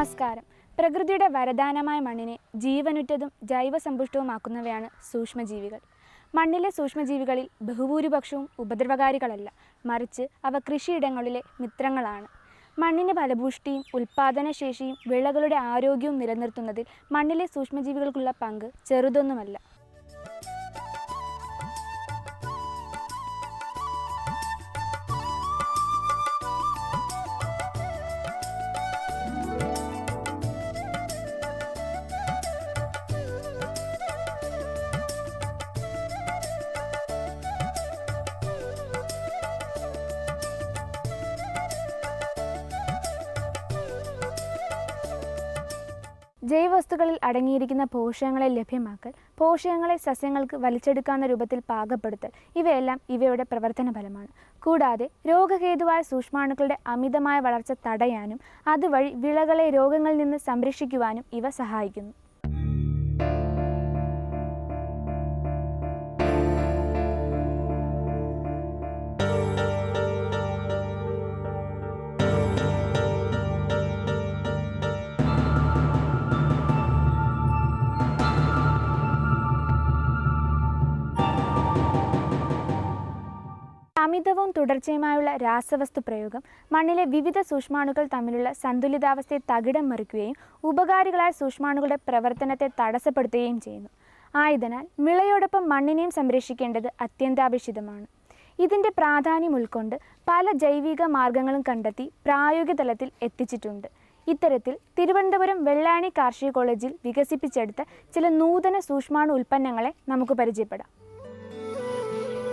നമസ്കാരം. പ്രകൃതിയുടെ വരദാനമായ മണ്ണിനെ ജീവനുറ്റതും ജൈവസമ്പുഷ്ടവുമാക്കുന്നവയാണ് സൂക്ഷ്മജീവികൾ. മണ്ണിലെ സൂക്ഷ്മജീവികളിൽ ബഹുഭൂരിപക്ഷവും ഉപദ്രവകാരികളല്ല, മറിച്ച് അവ കൃഷിയിടങ്ങളിലെ മിത്രങ്ങളാണ്. മണ്ണിൻ്റെ ഫലപുഷ്ടിയും ഉൽപ്പാദനശേഷിയും വിളകളുടെ ആരോഗ്യവും നിലനിർത്തുന്നതിൽ മണ്ണിലെ സൂക്ഷ്മജീവികൾക്കുള്ള പങ്ക് ചെറുതൊന്നുമല്ല. ജൈവവസ്തുക്കളിൽ അടങ്ങിയിരിക്കുന്ന പോഷകങ്ങളെ ലഭ്യമാക്കൽ, പോഷകങ്ങളെ സസ്യങ്ങൾക്ക് വലിച്ചെടുക്കാവുന്ന രൂപത്തിൽ പാകപ്പെടുത്തൽ ഇവയെല്ലാം ഇവയുടെ പ്രവർത്തന ഫലമാണ്. കൂടാതെ രോഗഹേതുവായ സൂക്ഷ്മാണുക്കളുടെ അമിതമായ വളർച്ച തടയാനും അതുവഴി വിളകളെ രോഗങ്ങളിൽ നിന്ന് സംരക്ഷിക്കുവാനും ഇവ സഹായിക്കുന്നു. അമിതവും തുടർച്ചയുമായുള്ള രാസവസ്തു പ്രയോഗം മണ്ണിലെ വിവിധ സൂക്ഷ്മാണുക്കൾ തമ്മിലുള്ള സന്തുലിതാവസ്ഥയെ തകിടം മറിക്കുകയും ഉപകാരികളായ സൂക്ഷ്മാണുക്കളുടെ പ്രവർത്തനത്തെ തടസ്സപ്പെടുത്തുകയും ചെയ്യുന്നു. ആയതിനാൽ വിളയോടൊപ്പം മണ്ണിനെയും സംരക്ഷിക്കേണ്ടത് അത്യന്താപേക്ഷിതമാണ്. ഇതിൻ്റെ പ്രാധാന്യം ഉൾക്കൊണ്ട് പല ജൈവിക മാർഗങ്ങളും കണ്ടെത്തി പ്രായോഗിക തലത്തിൽ എത്തിച്ചിട്ടുണ്ട്. ഇത്തരത്തിൽ തിരുവനന്തപുരം വെള്ളായണി കാർഷിക കോളേജിൽ വികസിപ്പിച്ചെടുത്ത ചില നൂതന സൂക്ഷ്മാണു ഉൽപ്പന്നങ്ങളെ നമുക്ക് പരിചയപ്പെടാം.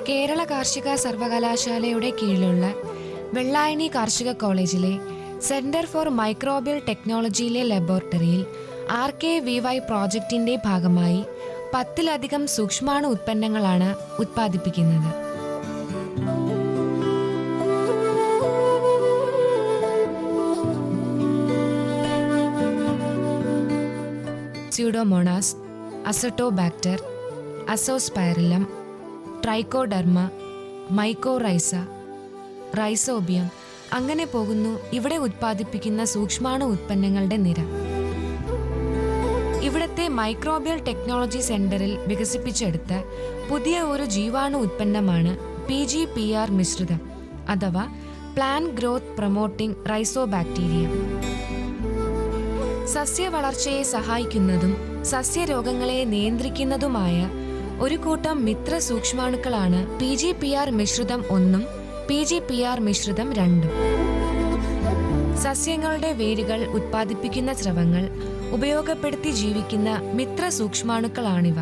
കേരള കാർഷിക സർവകലാശാലയുടെ കീഴിലുള്ള വെള്ളായണി കാർഷിക കോളേജിലെ സെന്റർ ഫോർ മൈക്രോബിയൽ ടെക്നോളജിയിലെ ലബോറട്ടറിയിൽ RKVY പ്രോജക്റ്റിന്റെ ഭാഗമായി 10-ലധികം സൂക്ഷ്മാണു ഉൽപ്പന്നങ്ങളാണ് ഉത്പാദിപ്പിക്കുന്നത്. Pseudomonas, acetobacter, Azospirillum, trichoderma, mycorrhiza, rhizobium, അങ്ങനെ പോകുന്നു ഇവിടെ ഉത്പാദിപ്പിക്കുന്ന സൂക്ഷ്മാണു ഉൽപ്പന്നങ്ങളുടെ നിര. ഇവിടുത്തെ മൈക്രോബിയൽ ടെക്നോളജി സെന്ററിൽ വികസിപ്പിച്ചെടുത്ത പുതിയ ഒരു ജീവാണു ഉൽപ്പന്നമാണ് PGPR മിശ്രിതം അഥവാ പ്ലാന്റ് ഗ്രോത്ത് പ്രൊമോട്ടിംഗ് റൈസോബാക്ടീരിയം. സസ്യവളർച്ചയെ സഹായിക്കുന്നതും സസ്യരോഗങ്ങളെ നിയന്ത്രിക്കുന്നതുമായ ഒരു കൂട്ടം മിത്ര സൂക്ഷ്മാണുക്കളാണ് PGPR മിശ്രിതം 1 PGPR മിശ്രിതം 2. സസ്യങ്ങളുടെ വേരുകൾ ഉത്പാദിപ്പിക്കുന്ന സ്രവങ്ങൾ ഉപയോഗപ്പെടുത്തി ജീവിക്കുന്ന മിത്ര സൂക്ഷ്മാണുക്കളാണിവ.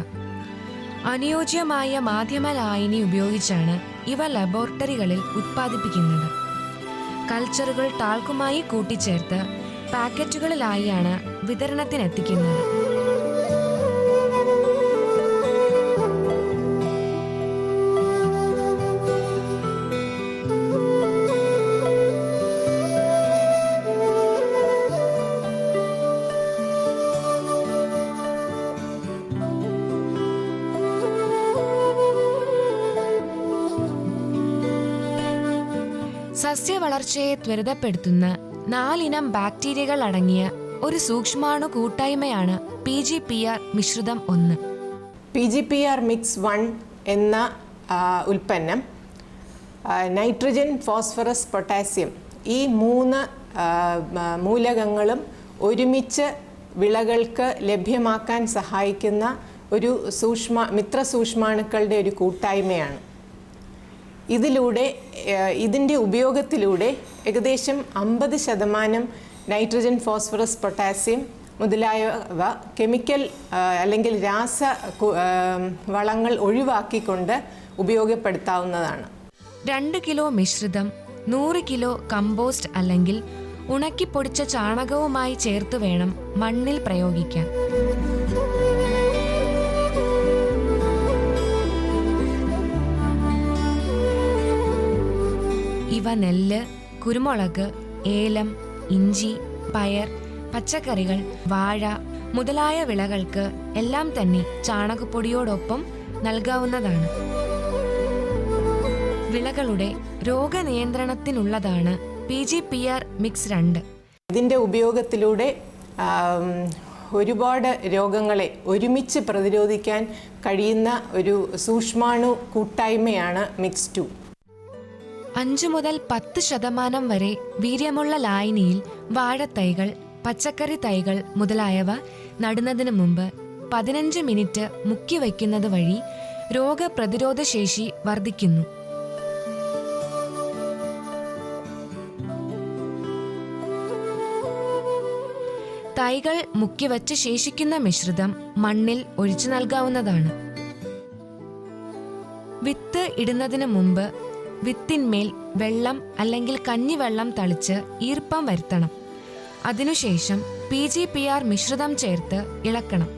അനുയോജ്യമായ മാധ്യമ ലായനി ഉപയോഗിച്ചാണ് ഇവ ലബോറട്ടറികളിൽ ഉത്പാദിപ്പിക്കുന്നത്. കൾച്ചറുകൾ ടാൾക്കുമായി കൂട്ടിച്ചേർത്ത് പാക്കറ്റുകളിലായാണ് വിതരണത്തിനെത്തിക്കുന്നത്. സസ്യവളർച്ചയെ ത്വരിതപ്പെടുത്തുന്ന 4 ഇനം ബാക്ടീരിയകൾ അടങ്ങിയ ഒരു സൂക്ഷ്മാണു കൂട്ടായ്മയാണ് PGPR മിശ്രിതം 1. PGPR മിക്സ് 1 എന്ന ഉൽപ്പന്നം നൈട്രജൻ, ഫോസ്ഫറസ്, പൊട്ടാസ്യം ഈ 3 മൂലകങ്ങളും ഒരുമിച്ച് വിളകൾക്ക് ലഭ്യമാക്കാൻ സഹായിക്കുന്ന ഒരു മിത്ര സൂക്ഷ്മാണുക്കളുടെ ഒരു കൂട്ടായ്മയാണ്. ഇതിൻ്റെ ഉപയോഗത്തിലൂടെ ഏകദേശം 50% നൈട്രജൻ, ഫോസ്ഫറസ്, പൊട്ടാസ്യം മുതലായവ കെമിക്കൽ അല്ലെങ്കിൽ രാസ വളങ്ങൾ ഒഴിവാക്കിക്കൊണ്ട് ഉപയോഗപ്പെടുത്താവുന്നതാണ്. 2 കിലോ മിശ്രിതം 100 കിലോ കമ്പോസ്റ്റ് അല്ലെങ്കിൽ ഉണക്കിപ്പൊടിച്ച ചാണകവുമായി ചേർത്ത് വേണം മണ്ണിൽ പ്രയോഗിക്കാൻ. ഇവ നെല്ല്, കുരുമുളക്, ഏലം, ഇഞ്ചി, പയർ, പച്ചക്കറികൾ, വാഴ മുതലായ വിളകൾക്ക് എല്ലാം തന്നെ ചാണകപ്പൊടിയോടൊപ്പം നൽകാവുന്നതാണ്. വിളകളുടെ രോഗനിയന്ത്രണത്തിനുള്ളതാണ് PGPR മിക്സ് 2. ഇതിൻ്റെ ഉപയോഗത്തിലൂടെ ഒരുപാട് രോഗങ്ങളെ ഒരുമിച്ച് പ്രതിരോധിക്കാൻ കഴിയുന്ന ഒരു സൂക്ഷ്മാണു കൂട്ടായ്മയാണ് മിക്സ് 2. 5 മുതൽ 10% വരെ വീര്യമുള്ള ലായനിയിൽ വാഴത്തൈകൾ, പച്ചക്കറി തൈകൾ മുതലായവ നടുന്നതിന് മുമ്പ് 15 മിനിറ്റ് മുക്കി വയ്ക്കുന്നത് വഴി രോഗപ്രതിരോധ ശേഷി വർദ്ധിക്കുന്നു. തൈകൾ മുക്കിവച്ച് ശേഷിക്കുന്ന മിശ്രിതം മണ്ണിൽ ഒഴിച്ചു നൽകാവുന്നതാണ്. വിത്ത് ഇടുന്നതിന് മുമ്പ് വിത്തിന്മേൽ വെള്ളം അല്ലെങ്കിൽ കഞ്ഞിവെള്ളം തളിച്ച് ഈർപ്പം വരുത്തണം. അതിനുശേഷം PGPR മിശ്രിതം ചേർത്ത് ഇളക്കണം.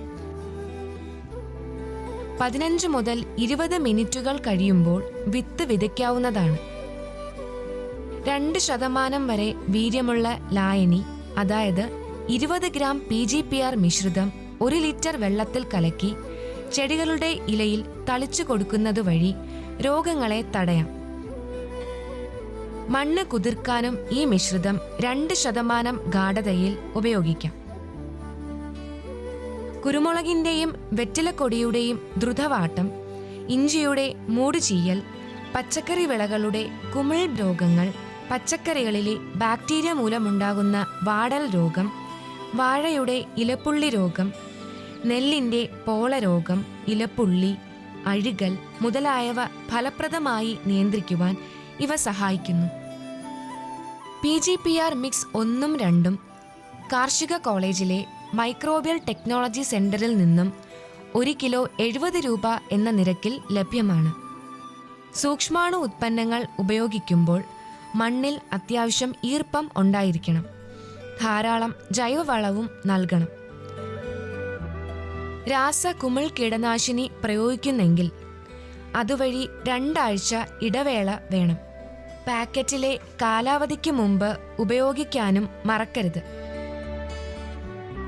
15 മുതൽ 20 മിനിറ്റുകൾ കഴിയുമ്പോൾ വിത്ത് വിതയ്ക്കാവുന്നതാണ്. 2% വരെ വീര്യമുള്ള ലായനി, അതായത് 20 ഗ്രാം PGPR മിശ്രിതം 1 ലിറ്റർ വെള്ളത്തിൽ കലക്കി ചെടികളുടെ ഇലയിൽ തളിച്ചു കൊടുക്കുന്നത് വഴി രോഗങ്ങളെ തടയാം. മണ്ണ് കുതിർക്കാനും ഈ മിശ്രിതം 2% ഗാഢതയിൽ ഉപയോഗിക്കാം. കുരുമുളകിന്റെയും വെറ്റിലക്കൊടിയുടെയും ദ്രുതവാട്ടം, ഇഞ്ചിയുടെ മൂടുചീയൽ, പച്ചക്കറി വിളകളുടെ കുമിൾ രോഗങ്ങൾ, പച്ചക്കറികളിലെ ബാക്ടീരിയ മൂലമുണ്ടാകുന്ന വാടൽ രോഗം, വാഴയുടെ ഇലപ്പുള്ളി രോഗം, നെല്ലിന്റെ പോള രോഗം, ഇലപ്പുള്ളി, അഴുകൽ മുതലായവ ഫലപ്രദമായി നിയന്ത്രിക്കുവാൻ ഇവ സഹായിക്കുന്നു. PGPR മിക്സ് 1ഉം 2ഉം കാർഷിക കോളേജിലെ മൈക്രോബിയൽ ടെക്നോളജി സെന്ററിൽ നിന്നും 1 കിലോ 70 രൂപ എന്ന നിരക്കിൽ ലഭ്യമാണ്. സൂക്ഷ്മാണു ഉത്പന്നങ്ങൾ ഉപയോഗിക്കുമ്പോൾ മണ്ണിൽ അത്യാവശ്യം ഈർപ്പം ഉണ്ടായിരിക്കണം. ധാരാളം ജൈവവളവും നൽകണം. രാസകുമിൾ കീടനാശിനി പ്രയോഗിക്കുന്നെങ്കിൽ അതുവഴി 2 ആഴ്ച ഇടവേള വേണം. പാക്കറ്റിലെ കാലാവധിക്ക് മുമ്പ് ഉപയോഗിക്കാനും മറക്കരുത്.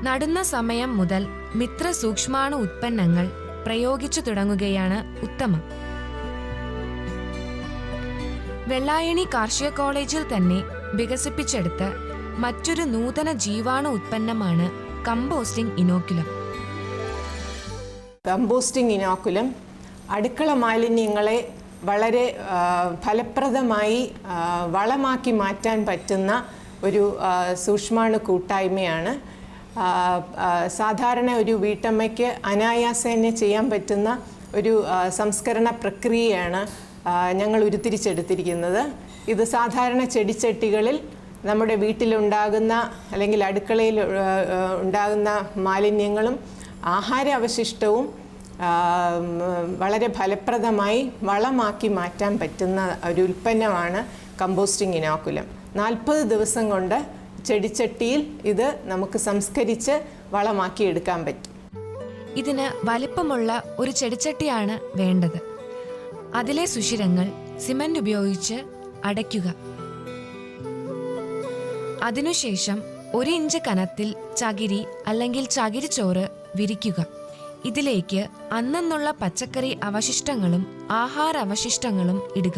നടുന്ന സമയം മുതൽ മിത്ര സൂക്ഷ്മാണു ഉത്പന്നങ്ങൾ പ്രയോഗിച്ചു തുടങ്ങുകയാണ് ഉത്തമം. വെള്ളായണി കാർഷിക കോളേജിൽ തന്നെ വികസിപ്പിച്ചെടുത്ത മറ്റൊരു നൂതന ജീവാണു ഉത്പന്നമാണ് കമ്പോസ്റ്റിംഗ് ഇനോക്കുലം. കമ്പോസ്റ്റിംഗ് ഇനോക്കുലം അടുക്കള മാലിന്യങ്ങളെ വളരെ ഫലപ്രദമായി വളമാക്കി മാറ്റാൻ പറ്റുന്ന ഒരു സൂക്ഷ്മാണു കൂട്ടായ്മയാണ്. സാധാരണ ഒരു വീട്ടമ്മയ്ക്ക് അനായാസേന ചെയ്യാൻ പറ്റുന്ന ഒരു സംസ്കരണ പ്രക്രിയയാണ് ഞങ്ങൾ ഉരുത്തിരിച്ചെടുത്തിരിക്കുന്നത്. ഇത് സാധാരണ ചെടിച്ചട്ടികളിൽ നമ്മുടെ വീട്ടിലുണ്ടാകുന്ന അല്ലെങ്കിൽ അടുക്കളയിൽ ഉണ്ടാകുന്ന മാലിന്യങ്ങളും ആഹാര അവശിഷ്ടവും വളരെ ഫലപ്രദമായി വളമാക്കി മാറ്റാൻ പറ്റുന്ന ഒരു ഉൽപ്പന്നമാണ് കമ്പോസ്റ്റിംഗ് ഇനോക്കുലം. 40 ദിവസം കൊണ്ട് ചെടിച്ചട്ടിയിൽ ഇത് നമുക്ക് സംസ്കരിച്ച് വളമാക്കി എടുക്കാൻ പറ്റും. ഇതിന് വലിപ്പമുള്ള ഒരു ചെടിച്ചട്ടിയാണ് വേണ്ടത്. അതിലെ സുഷിരങ്ങൾ സിമന്റ് ഉപയോഗിച്ച് അടയ്ക്കുക. അതിനുശേഷം 1 ഇഞ്ച് കനത്തിൽ ചകിരി അല്ലെങ്കിൽ ചകിരിച്ചോറ് വിരിക്കുക. ഇതിലേക്ക് അന്നന്നുള്ള പച്ചക്കറി അവശിഷ്ടങ്ങളും ആഹാര അവശിഷ്ടങ്ങളും ഇടുക.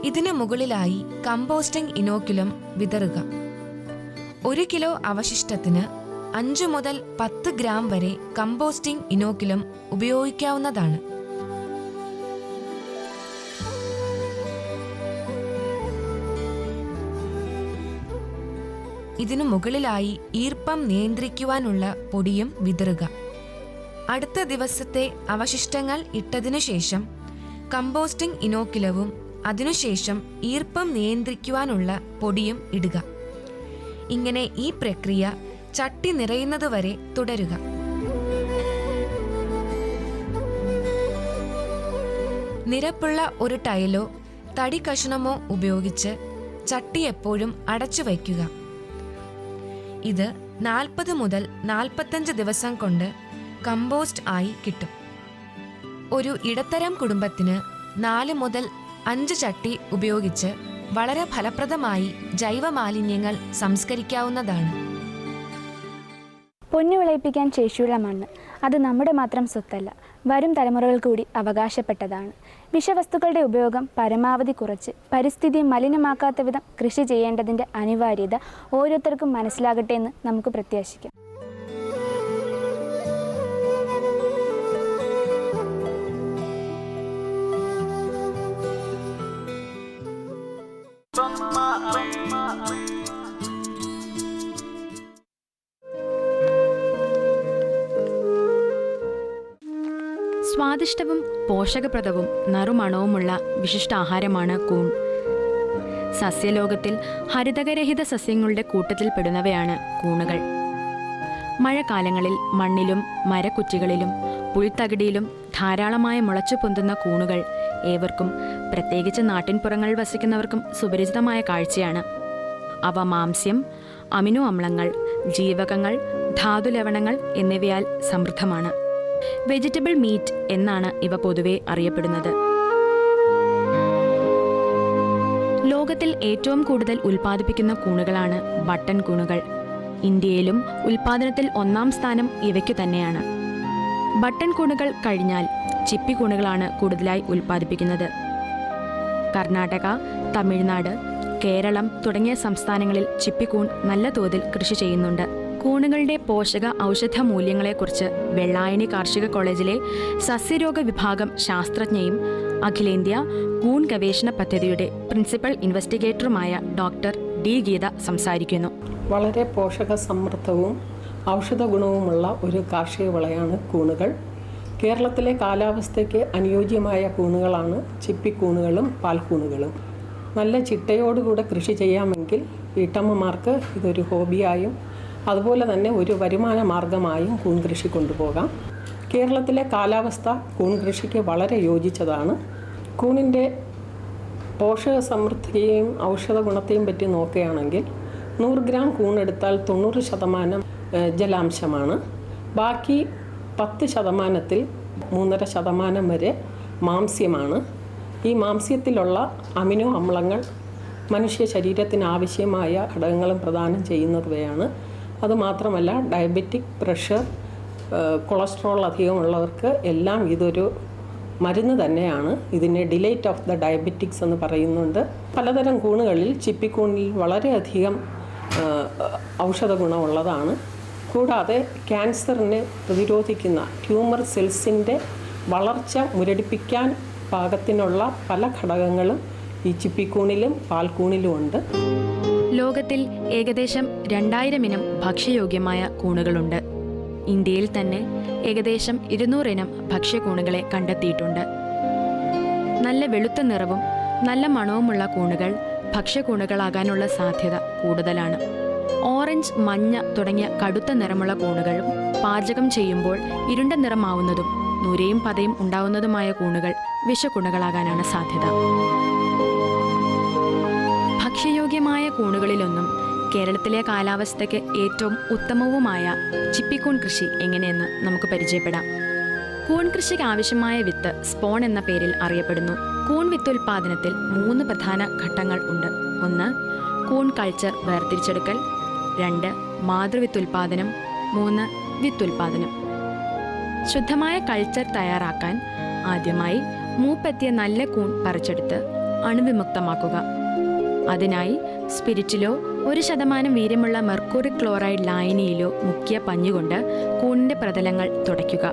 ഇതിനു മുകളിലായി കമ്പോസ്റ്റിംഗ് ഇനോക്കുലം വിതറുക. 1 കിലോ അവശിഷ്ടത്തിന് 5 മുതൽ 10 ഗ്രാം വരെ കമ്പോസ്റ്റിംഗ് ഇനോക്കുലം ഉപയോഗിക്കാവുന്നതാണ്. ഇതിനു മുകളിലായി ഈർപ്പം നിയന്ത്രിക്കുവാനുള്ള പൊടിയും വിതറുക. അടുത്ത ദിവസത്തെ അവശിഷ്ടങ്ങൾ ഇട്ടതിനു ശേഷം കമ്പോസ്റ്റിംഗ് ഇനോക്കുലവും അതിനുശേഷം ഈർപ്പം നിയന്ത്രിക്കുവാനുള്ള പൊടിയും ഇടുക. ഇങ്ങനെ ഈ പ്രക്രിയ ചട്ടി നിറയുന്നതുവരെ തുടരുക. നിരപ്പുള്ള ഒരു ടൈലോ തടി കഷണമോ ഉപയോഗിച്ച് ചട്ടി എപ്പോഴും അടച്ചു വയ്ക്കുക. ഇത് 40 മുതൽ 45 ദിവസം കൊണ്ട് കമ്പോസ്റ്റ് ആയി കിട്ടും. ഒരു ഇടത്തരം കുടുംബത്തിന് 4 മുതൽ 5 ചട്ടി ഉപയോഗിച്ച് വളരെ ഫലപ്രദമായി ജൈവമാലിന്യങ്ങൾ സംസ്കരിക്കാവുന്നതാണ്. പൊന്നു വിളയിപ്പിക്കാൻ ശേഷിയുള്ള മണ്ണ് അത് നമ്മുടെ മാത്രം സ്വത്തല്ല, വരും തലമുറകൾ കൂടി അവകാശപ്പെട്ടതാണ്. വിഷവസ്തുക്കളുടെ ഉപയോഗം പരമാവധി കുറച്ച് പരിസ്ഥിതി മലിനമാക്കാത്ത വിധം കൃഷി ചെയ്യേണ്ടതിൻ്റെ അനിവാര്യത ഓരോരുത്തർക്കും മനസ്സിലാകട്ടെ എന്ന് നമുക്ക് പ്രത്യാശിക്കാം. സ്വാദിഷ്ടവും പോഷകപ്രദവും നറുമണവുമുള്ള വിശിഷ്ടാഹാരമാണ് കൂൺ. സസ്യലോകത്തിൽ ഹരിതകരഹിത സസ്യങ്ങളുടെ കൂട്ടത്തിൽപ്പെടുന്നവയാണ് കൂണുകൾ. മഴക്കാലങ്ങളിൽ മണ്ണിലും മരക്കുറ്റികളിലും പുൽത്തകിടിയിലും ധാരാളമായി മുളച്ചു പൊന്തുന്ന കൂണുകൾ ഏവർക്കും, പ്രത്യേകിച്ച് നാട്ടിൻപുറങ്ങളിൽ വസിക്കുന്നവർക്കും സുപരിചിതമായ കാഴ്ചയാണ്. അവ മാംസ്യം, അമിനോ അമ്ലങ്ങൾ, ജീവകങ്ങൾ, ധാതുലവണങ്ങൾ എന്നിവയാൽ സമൃദ്ധമാണ്. വെജിറ്റബിൾ മീറ്റ് എന്നാണ് ഇവ പൊതുവെ അറിയപ്പെടുന്നത്. ലോകത്തിൽ ഏറ്റവും കൂടുതൽ ഉൽപ്പാദിപ്പിക്കുന്ന കൂണുകളാണ് ബട്ടൺ കൂണുകൾ. ഇന്ത്യയിലും ഉൽപ്പാദനത്തിൽ 1-ാം സ്ഥാനം ഇവയ്ക്കു തന്നെയാണ്. ബട്ടൺ കൂണുകൾ കഴിഞ്ഞാൽ ചിപ്പിക്കൂണുകളാണ് കൂടുതലായി ഉൽപ്പാദിപ്പിക്കുന്നത്. കർണാടക, തമിഴ്നാട്, കേരളം തുടങ്ങിയ സംസ്ഥാനങ്ങളിൽ ചിപ്പിക്കൂൺ നല്ല തോതിൽ കൃഷി ചെയ്യുന്നുണ്ട്. കൂണുകളുടെ പോഷക ഔഷധ മൂല്യങ്ങളെക്കുറിച്ച് വെള്ളായണി കാർഷിക കോളേജിലെ സസ്യരോഗ വിഭാഗം ശാസ്ത്രജ്ഞയും അഖിലേന്ത്യാ കൂൺ ഗവേഷണ പദ്ധതിയുടെ പ്രിൻസിപ്പൽ ഇൻവെസ്റ്റിഗേറ്ററുമായ ഡോക്ടർ ഡി ഗീത സംസാരിക്കുന്നു. വളരെ പോഷക സമൃദ്ധവും ഔഷധ ഗുണവുമുള്ള ഒരു കാർഷിക വിളയാണ് കൂണുകൾ. കേരളത്തിലെ കാലാവസ്ഥയ്ക്ക് അനുയോജ്യമായ കൂണുകളാണ് ചിപ്പിക്കൂണുകളും പാൽക്കൂണുകളും. നല്ല ചിട്ടയോടുകൂടെ കൃഷി ചെയ്യാമെങ്കിൽ വീട്ടമ്മമാർക്ക് ഇതൊരു ഹോബിയായും അതുപോലെ തന്നെ ഒരു വരുമാന മാർഗമായും കൂൺ കൃഷി കൊണ്ടുപോകാം. കേരളത്തിലെ കാലാവസ്ഥ കൂൺ കൃഷിക്ക് വളരെ യോജിച്ചതാണ്. കൂണിൻ്റെ പോഷക സമൃദ്ധിയെയും ഔഷധ ഗുണത്തെയും പറ്റി നോക്കുകയാണെങ്കിൽ 100 ഗ്രാം കൂണെടുത്താൽ 90% ജലാംശമാണ്. ബാക്കി 10%-ൽ 3.5% വരെ മാംസ്യമാണ്. ഈ മാംസ്യത്തിലുള്ള അമിനോ അമ്ലങ്ങൾ മനുഷ്യ ശരീരത്തിന് ആവശ്യമായ ഘടകങ്ങളും പ്രദാനം ചെയ്യുന്നവയാണ്. അതുമാത്രമല്ല ഡയബറ്റിക്, പ്രഷർ, കൊളസ്ട്രോൾ അധികമുള്ളവർക്ക് എല്ലാം ഇതൊരു മരുന്ന് തന്നെയാണ്. ഇതിനെ ഡിലൈറ്റ് ഓഫ് ദ ഡയബറ്റിക്സ് എന്ന് പറയുന്നുണ്ട്. പലതരം കൂണുകളിൽ ചിപ്പിക്കൂണിൽ വളരെയധികം ഔഷധ ഗുണമുള്ളതാണ്. കൂടാതെ ക്യാൻസറിനെ പ്രതിരോധിക്കുന്ന ട്യൂമർ സെൽസിൻ്റെ വളർച്ച മുരടിപ്പിക്കാൻ പാകത്തിനുള്ള പല ഘടകങ്ങളും ഈ ചിപ്പിക്കൂണിലും പാൽക്കൂണിലും ഉണ്ട്. ലോകത്തിൽ ഏകദേശം 2000 ഇനം ഭക്ഷ്യയോഗ്യമായ കൂണുകളുണ്ട്. ഇന്ത്യയിൽ തന്നെ ഏകദേശം 200 ഇനം ഭക്ഷ്യക്കൂണുകളെ കണ്ടെത്തിയിട്ടുണ്ട്. നല്ല വെളുത്ത നിറവും നല്ല മണവുമുള്ള കൂണുകൾ ഭക്ഷ്യക്കൂണുകളാകാനുള്ള സാധ്യത കൂടുതലാണ്. ഓറഞ്ച്, മഞ്ഞ തുടങ്ങിയ കടുത്ത നിറമുള്ള കൂണുകളും പാചകം ചെയ്യുമ്പോൾ ഇരുണ്ട നിറമാവുന്നതും നുരയും പതയും ഉണ്ടാവുന്നതുമായ കൂണുകൾ വിഷക്കൂണുകളാകാനാണ് സാധ്യത. ഭക്ഷ്യയോഗ്യമായ കൂണുകളിലൊന്നും കേരളത്തിലെ കാലാവസ്ഥയ്ക്ക് ഏറ്റവും ഉത്തമവുമായ ചിപ്പിക്കൂൺ കൃഷി എങ്ങനെയെന്ന് നമുക്ക് പരിചയപ്പെടാം. കൂൺ കൃഷിക്ക് ആവശ്യമായ വിത്ത് സ്പോൺ എന്ന പേരിൽ അറിയപ്പെടുന്നു. കൂൺ വിത്ത് ഉൽപാദനത്തിൽ 3 പ്രധാന ഘട്ടങ്ങൾ ഉണ്ട്. 1. കൂൺ കൾച്ചർ വേർതിരിച്ചെടുക്കൽ. 2. മാതൃവിത്ത് ഉൽപാദനം. 3. വിത്തുൽപാദനം. ശുദ്ധമായ കൾച്ചർ തയ്യാറാക്കാൻ ആദ്യമായി മൂപ്പെത്തിയ നല്ല കൂൺ പറിച്ചെടുത്ത് അണുവിമുക്തമാക്കുക. അതിനായി സ്പിരിറ്റിലോ 1% വീര്യമുള്ള മെർക്കുറി ക്ലോറൈഡ് ലായനിയിലോ മുക്കിയ പഞ്ഞുകൊണ്ട് കൂണിൻ്റെ പ്രതലങ്ങൾ തുടയ്ക്കുക.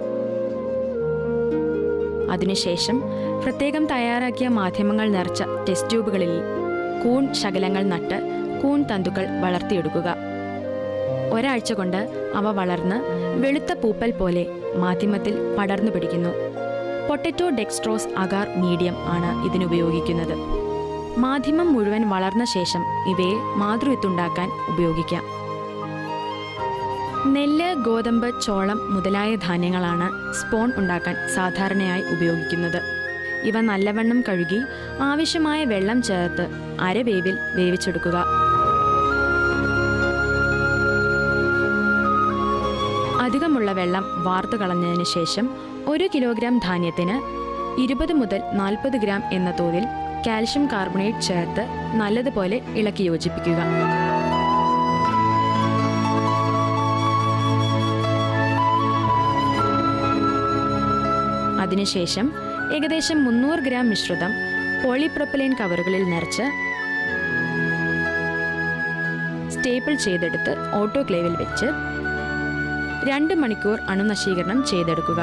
അതിനുശേഷം പ്രത്യേകം തയ്യാറാക്കിയ മാധ്യമങ്ങൾ നിറച്ച ടെസ്റ്റ് ട്യൂബുകളിൽ കൂൺ ശകലങ്ങൾ നട്ട് കൂൺ തന്തുക്കൾ വളർത്തിയെടുക്കുക. ഒരാഴ്ച കൊണ്ട് അവ വളർന്ന് വെളുത്ത പൂപ്പൽ പോലെ മാധ്യമത്തിൽ പടർന്നു പിടിക്കുന്നു. പൊട്ടറ്റോ ഡെക്സ്ട്രോസ് അഗാർ മീഡിയം ആണ് ഇതിനുപയോഗിക്കുന്നത്. മാധ്യമം മുഴുവൻ വളർന്ന ശേഷം ഇവയെ മാതൃവിത്തുണ്ടാക്കാൻ ഉപയോഗിക്കാം. നെല്ല്, ഗോതമ്പ്, ചോളം മുതലായ ധാന്യങ്ങളാണ് സ്പോൺ ഉണ്ടാക്കാൻ സാധാരണയായി ഉപയോഗിക്കുന്നത്. ഇവ നല്ലവണ്ണം കഴുകി ആവശ്യമായ വെള്ളം ചേർത്ത് അരവേവിൽ വേവിച്ചെടുക്കുക. അധികമുള്ള വെള്ളം വാർത്തു കളഞ്ഞതിന് ശേഷം 1 കിലോഗ്രാം ധാന്യത്തിന് 20 മുതൽ 40 ഗ്രാം എന്ന തോതിൽ കാൽഷ്യം കാർബണേറ്റ് ചേർത്ത് നല്ലതുപോലെ ഇളക്കി യോജിപ്പിക്കുക. അതിനുശേഷം ഏകദേശം 300 ഗ്രാം മിശ്രിതം പോളിപ്രൊപ്പലൈൻ കവറുകളിൽ നിറച്ച് സ്റ്റേപ്പിൾ ചെയ്തെടുത്ത് ഓട്ടോക്ലേവിൽ വെച്ച് 2 മണിക്കൂർ അണുനശീകരണം ചെയ്തെടുക്കുക.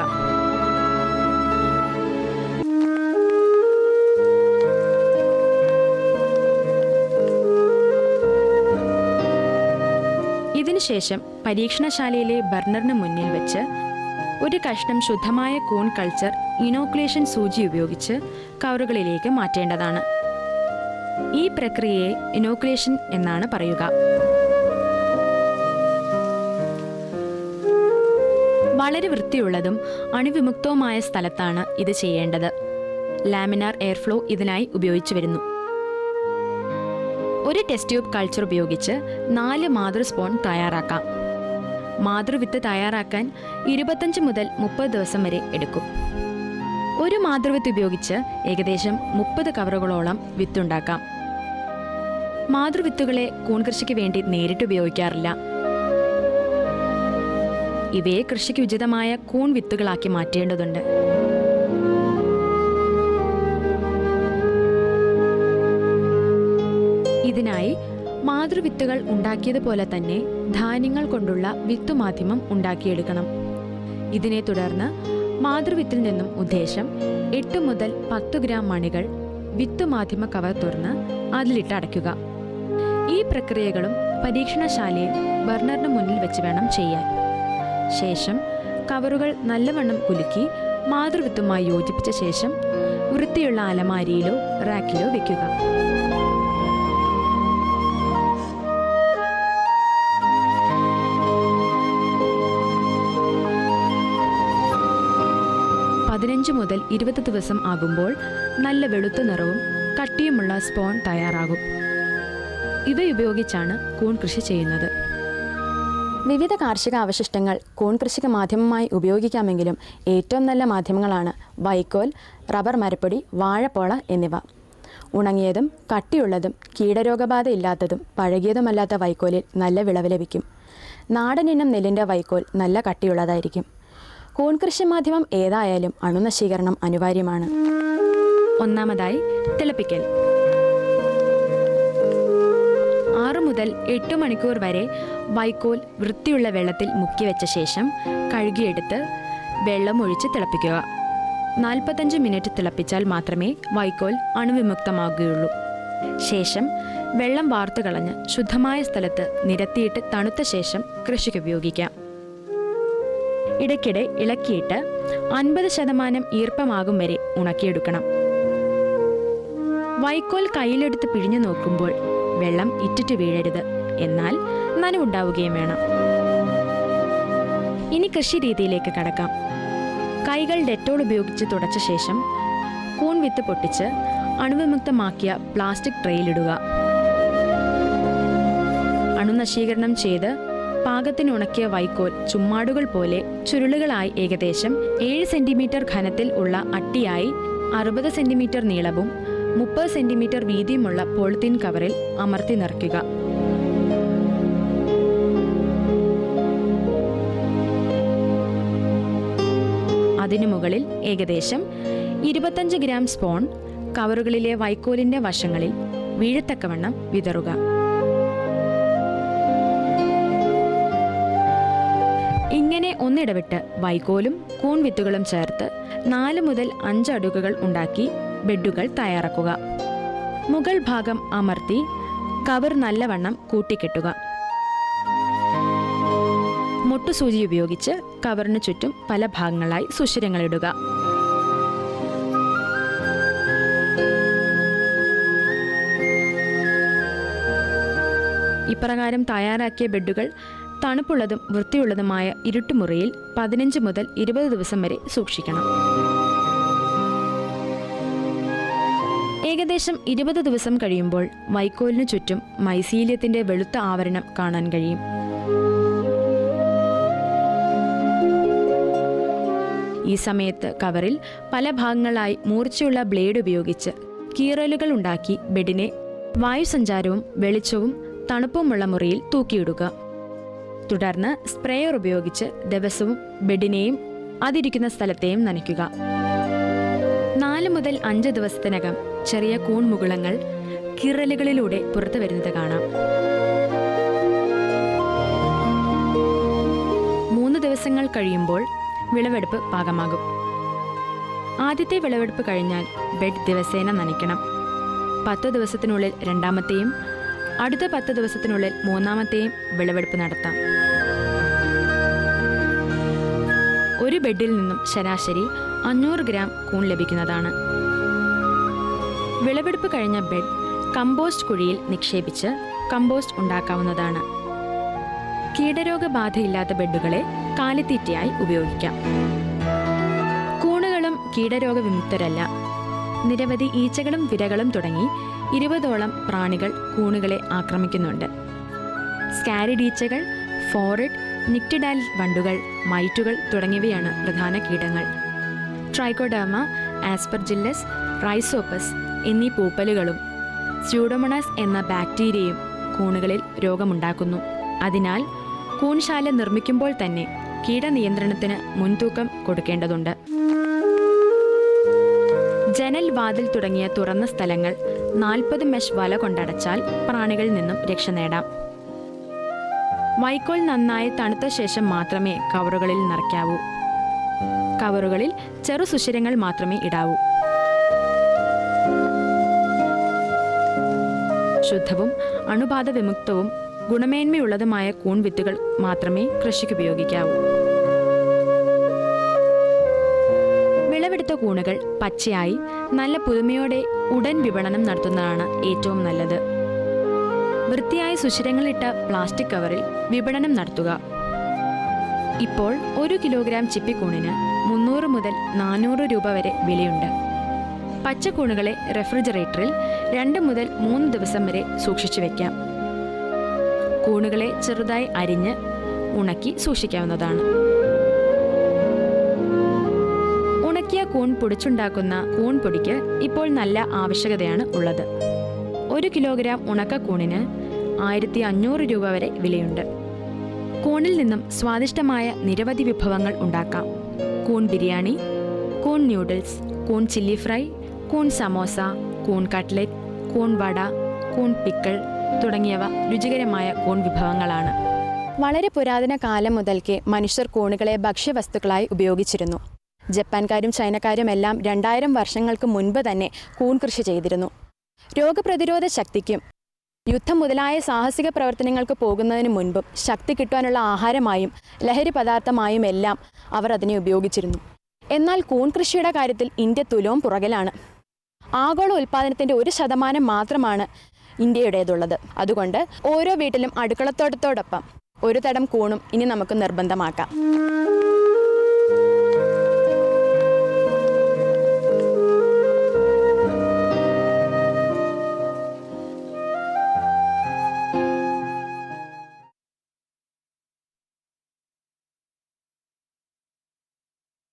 ഇതിനുശേഷം പരീക്ഷണശാലയിലെ ബർണറിന് മുന്നിൽ വെച്ച് ഒരു കഷ്ണം ശുദ്ധമായ കൂൺ കൾച്ചർ ഇനോക്കുലേഷൻ സൂചി ഉപയോഗിച്ച് കവറുകളിലേക്ക് മാറ്റേണ്ടതാണ്. ഈ പ്രക്രിയയെ ഇനോക്കുലേഷൻ എന്നാണ് പറയുക. വളരെ വൃത്തിയുള്ളതും അണുവിമുക്തവുമായ സ്ഥലത്താണ് ഇത് ചെയ്യേണ്ടത്. ലാമിനാർ എയർഫ്ലോ ഇതിനായി ഉപയോഗിച്ചു വരുന്നു. ഒരു ടെസ്റ്റ് ട്യൂബ് കൾച്ചർ ഉപയോഗിച്ച് 4 മാതൃ സ്പോൺ തയ്യാറാക്കാം. മാതൃവിത്ത് തയ്യാറാക്കാൻ 25 മുതൽ 30 ദിവസം വരെ എടുക്കും. ഒരു മാതൃവിത്ത് ഉപയോഗിച്ച് ഏകദേശം 30 കവറുകളോളം വിത്തുണ്ടാക്കാം. മാതൃവിത്തുകളെ കൂൺ കൃഷിക്ക് വേണ്ടി നേരിട്ട് ഉപയോഗിക്കാറില്ല. ഇവയെ കൃഷിക്ക് ഉചിതമായ കൂൺ വിത്തുകളാക്കി മാറ്റേണ്ടതുണ്ട്. ഇതിനായി മാതൃവിത്തുകൾ ഉണ്ടാക്കിയതുപോലെ തന്നെ ധാന്യങ്ങൾ കൊണ്ടുള്ള വിത്തുമാധ്യമം ഉണ്ടാക്കിയെടുക്കണം. ഇതിനെ തുടർന്ന് മാതൃവിത്തിൽ നിന്നും ഉദ്ദേശം 8 മുതൽ 10 ഗ്രാം മണികൾ വിത്തുമാധ്യമ കവർ തുറന്ന് അതിലിട്ട് അടയ്ക്കുക. ഈ പ്രക്രിയകളും പരീക്ഷണശാലയിൽ ബർണറിന് മുന്നിൽ വെച്ച് വേണം ചെയ്യാൻ. ശേഷം കവറുകൾ നല്ലവണ്ണം കുലുക്കി മാതൃവിത്തുമായി യോജിപ്പിച്ച ശേഷം വൃത്തിയുള്ള അലമാരിയിലോ റാക്കിലോ വെക്കുക. മുതൽ 20 ദിവസം ആകുമ്പോൾ നല്ല വെളുത്ത നിറവും കട്ടിയുമുള്ള സ്പോൺ തയ്യാറാകും. ഇവയുപയോഗിച്ചാണ് കൂൺ കൃഷി ചെയ്യുന്നത്. വിവിധ കാർഷിക അവശിഷ്ടങ്ങൾ കൂൺ കൃഷിക്ക് മാധ്യമമായി ഉപയോഗിക്കാമെങ്കിലും ഏറ്റവും നല്ല മാധ്യമങ്ങളാണ് വൈക്കോൽ, റബ്ബർ മരപ്പൊടി, വാഴപ്പോള എന്നിവ. ഉണങ്ങിയതും കട്ടിയുള്ളതും കീടരോഗബാധ ഇല്ലാത്തതും പഴകിയതുമല്ലാത്ത വൈക്കോലിൽ നല്ല വിളവ് ലഭിക്കും. നാടൻ ഇനം നെല്ലിൻ്റെ വൈക്കോൽ നല്ല കട്ടിയുള്ളതായിരിക്കും. കൂൺ കൃഷി മാധ്യമം ഏതായാലും അണുനശീകരണം അനിവാര്യമാണ്. ഒന്നാമതായി തിളപ്പിക്കൽ. 6 മുതൽ 8 മണിക്കൂർ വരെ വൈക്കോൽ വൃത്തിയുള്ള വെള്ളത്തിൽ മുക്കിവെച്ച ശേഷം കഴുകിയെടുത്ത് വെള്ളം ഒഴിച്ച് തിളപ്പിക്കുക. 45 മിനിറ്റ് തിളപ്പിച്ചാൽ മാത്രമേ വൈക്കോൽ അണുവിമുക്തമാകുകയുള്ളൂ. ശേഷം വെള്ളം വാർത്തു കളഞ്ഞ് ശുദ്ധമായ സ്ഥലത്ത് നിരത്തിയിട്ട് തണുത്ത ശേഷം കൃഷിക്ക് ഉപയോഗിക്കാം. ഇടയ്ക്കിടെ ഇളക്കിയിട്ട് 50% ഈർപ്പമാകും വരെ ഉണക്കിയെടുക്കണം. വൈക്കോൽ കയ്യിലെടുത്ത് പിഴിഞ്ഞു നോക്കുമ്പോൾ വെള്ളം ഇറ്റിറ്റ് വീഴരുത്, എന്നാൽ നനവുണ്ടാവുകയും വേണം. ഇനി കൃഷി രീതിയിലേക്ക് കടക്കാം. കൈകൾ ഡെറ്റോൾ ഉപയോഗിച്ച് തുടച്ച ശേഷം കൂൺ വിത്ത് പൊട്ടിച്ച് അണുവിമുക്തമാക്കിയ പ്ലാസ്റ്റിക് ട്രേയിലിടുക. അണുനശീകരണം ചെയ്ത് പാകത്തിന് ഉണക്കിയ വൈക്കോൽ ചുമ്മാടുകൾ പോലെ ചുരുളുകളായി ഏകദേശം 7 സെന്റിമീറ്റർ ഘനത്തിൽ ഉള്ള അട്ടിയായി 60 സെന്റിമീറ്റർ നീളവും 30 സെന്റിമീറ്റർ വീതിയുമുള്ള പോളിത്തീൻ കവറിൽ അമർത്തി നിറയ്ക്കുക. അതിനു മുകളിൽ ഏകദേശം 25 ഗ്രാം സ്പോൺ കവറുകളിലെ വൈക്കോലിന്റെ വശങ്ങളിൽ വീഴത്തക്കവണ്ണം വിതറുക. ഇങ്ങനെ ഒന്നിടവിട്ട് വൈക്കോലും കൂൺ വിത്തുകളും ചേർത്ത് 4 മുതൽ 5 അടുക്കുകൾ ഉണ്ടാക്കി ബെഡുകൾ തയ്യാറാക്കുക. മുകൾ ഭാഗം അമർത്തി കവർ നല്ലവണ്ണം കൂട്ടിക്കെട്ടുക. മുട്ടുസൂചി ഉപയോഗിച്ച് കവറിന് ചുറ്റും പല ഭാഗങ്ങളായി സുഷിരങ്ങളിടുക. ഇപ്രകാരം തയ്യാറാക്കിയ ബെഡുകൾ തണുപ്പുള്ളതും വൃത്തിയുള്ളതുമായ ഇരുട്ടുമുറിയിൽ 15 മുതൽ 20 ദിവസം വരെ സൂക്ഷിക്കണം. ഏകദേശം 20 ദിവസം കഴിയുമ്പോൾ വൈക്കോലിനു ചുറ്റും മൈസീലിയത്തിന്റെ വെളുത്ത ആവരണം കാണാൻ കഴിയും. ഈ സമയത്ത് കവറിൽ പല ഭാഗങ്ങളായി മൂർച്ചയുള്ള ബ്ലേഡ് ഉപയോഗിച്ച് കീറലുകൾ ഉണ്ടാക്കി ബെഡിനെ വായുസഞ്ചാരവും വെളിച്ചവും തണുപ്പുമുള്ള മുറിയിൽ തൂക്കിയിടുക. തുടർന്ന് സ്പ്രേയർ ഉപയോഗിച്ച് ദിവസവും ബെഡിനെയും അതിരിക്കുന്ന സ്ഥലത്തെയും നനയ്ക്കുക. 4 മുതൽ 5 ദിവസത്തിനകം ചെറിയ കൂൺ മുകുളങ്ങൾ കിറലുകളിലൂടെ പുറത്തു വരുന്നത് കാണാം. 3 ദിവസങ്ങൾ കഴിയുമ്പോൾ വിളവെടുപ്പ് പാകമാകും. ആദ്യത്തെ വിളവെടുപ്പ് കഴിഞ്ഞാൽ ബെഡ് ദിവസേന നനയ്ക്കണം. 10 ദിവസത്തിനുള്ളിൽ രണ്ടാമത്തെയും അടുത്ത 10 ദിവസത്തിനുള്ളിൽ മൂന്നാമത്തെയും വിളവെടുപ്പ് നടത്താം. ഒരു ബെഡിൽ നിന്നും ശരാശരി 500 ഗ്രാം കൂൺ ലഭിക്കുന്നതാണ്. വിളവെടുപ്പ് കഴിഞ്ഞ ബെഡ് കമ്പോസ്റ്റ് കുഴിയിൽ നിക്ഷേപിച്ച് കമ്പോസ്റ്റ് ഉണ്ടാക്കാവുന്നതാണ്. കീടരോഗബാധയില്ലാത്ത ബെഡുകളെ കാലിത്തീറ്റയായി ഉപയോഗിക്കാം. കൂണുകളും കീടരോഗ വിമുക്തരല്ല. നിരവധി ഈച്ചകളും വിരകളും തുടങ്ങി 20ഓളം പ്രാണികൾ കൂണുകളെ ആക്രമിക്കുന്നുണ്ട്. സ്കാരിഡ് ഈച്ചകൾ, ഫോറിഡ്, നിക്റ്റിഡൈൽ വണ്ടുകൾ, മൈറ്റുകൾ തുടങ്ങിയവയാണ് പ്രധാന കീടങ്ങൾ. ട്രൈക്കോഡർമ, ആസ്പെർജില്ലസ്, റൈസോപ്പസ് എന്നീ പൂപ്പലുകളും സ്യൂഡോമോണാസ് എന്ന ബാക്ടീരിയയും കൂണുകളിൽ രോഗമുണ്ടാക്കുന്നു. അതിനാൽ കൂൺശാല നിർമ്മിക്കുമ്പോൾ തന്നെ കീടനിയന്ത്രണത്തിന് മുൻതൂക്കം കൊടുക്കേണ്ടതുണ്ട്. ജനൽ, വാതിൽ തുടങ്ങിയ തുറന്ന സ്ഥലങ്ങൾ 40 മെഷ് വല കൊണ്ടടച്ചാൽ പ്രാണികളിൽ നിന്നും രക്ഷ നേടാം. വൈക്കോൽ നന്നായി തണുത്ത ശേഷം മാത്രമേ കവറുകളിൽ നിറയ്ക്കാവൂ. കവറുകളിൽ ചെറു സുഷിരങ്ങൾ മാത്രമേ ഇടാവൂ. ശുദ്ധവും അണുബാധ വിമുക്തവും ഗുണമേന്മയുള്ളതുമായ കൂൺ വിത്തുകൾ മാത്രമേ കൃഷിക്ക് ഉപയോഗിക്കാവൂ. വിളവെടുത്ത കൂണുകൾ പച്ചയായി നല്ല പുതുമയോടെ ഉടൻ വിപണനം നടത്തുന്നതാണ് ഏറ്റവും നല്ലത്. വൃത്തിയായ സുഷിരങ്ങളിട്ട പ്ലാസ്റ്റിക് കവറിൽ വിപണനം നടത്തുക. ഇപ്പോൾ 1 കിലോഗ്രാം ചിപ്പിക്കൂണിന് 300 മുതൽ 400 രൂപ വരെ വിലയുണ്ട്. പച്ചക്കൂണുകളെ റെഫ്രിജറേറ്ററിൽ 2 മുതൽ 3 ദിവസം വരെ സൂക്ഷിച്ചു വയ്ക്കാം. കൂണുകളെ ചെറുതായി അരിഞ്ഞ് ഉണക്കി സൂക്ഷിക്കാവുന്നതാണ്. ഉണക്കിയ കൂൺ പൊടിച്ചുണ്ടാക്കുന്ന കൂൺ പൊടിക്ക് ഇപ്പോൾ നല്ല ആവശ്യകതയാണ് ഉള്ളത്. 1 കിലോഗ്രാം ഉണക്കക്കൂണിന് 1500 രൂപ വരെ വിലയുണ്ട്. കൂണിൽ നിന്നും സ്വാദിഷ്ടമായ നിരവധി വിഭവങ്ങൾ ഉണ്ടാക്കാം. കൂൺ ബിരിയാണി, കൂൺ ന്യൂഡിൽസ്, കൂൺ ചില്ലി ഫ്രൈ, കൂൺ സമോസ, കൂൺ കട്ട്ലറ്റ്, കൂൺ വട, കൂൺ പിക്കിൾ തുടങ്ങിയവ രുചികരമായ കൂൺ വിഭവങ്ങളാണ്. വളരെ പുരാതന കാലം മുതൽക്കേ മനുഷ്യർ കൂണുകളെ ഭക്ഷ്യവസ്തുക്കളായി ഉപയോഗിച്ചിരുന്നു. ജപ്പാൻകാരും ചൈനക്കാരും എല്ലാം 2000 വർഷങ്ങൾക്ക് മുൻപ് തന്നെ കൂൺ കൃഷി ചെയ്തിരുന്നു. രോഗപ്രതിരോധ ശക്തിക്കും യുദ്ധം മുതലായ സാഹസിക പ്രവർത്തനങ്ങൾക്ക് പോകുന്നതിന് മുൻപും ശക്തി കിട്ടാനുള്ള ആഹാരമായും ലഹരി പദാർത്ഥമായും എല്ലാം അവർ അതിനെ ഉപയോഗിച്ചിരുന്നു. എന്നാൽ കൂൺ കൃഷിയുടെ കാര്യത്തിൽ ഇന്ത്യ തുലോം പുറകിലാണ്. ആഗോള ഉൽപ്പാദനത്തിൻ്റെ 1% മാത്രമാണ് ഇന്ത്യയുടേതുള്ളത്. അതുകൊണ്ട് ഓരോ വീട്ടിലും അടുക്കളത്തോട്ടത്തോടൊപ്പം ഒരു തടം കൂണും ഇനി നമുക്ക് നിർബന്ധമാക്കാം.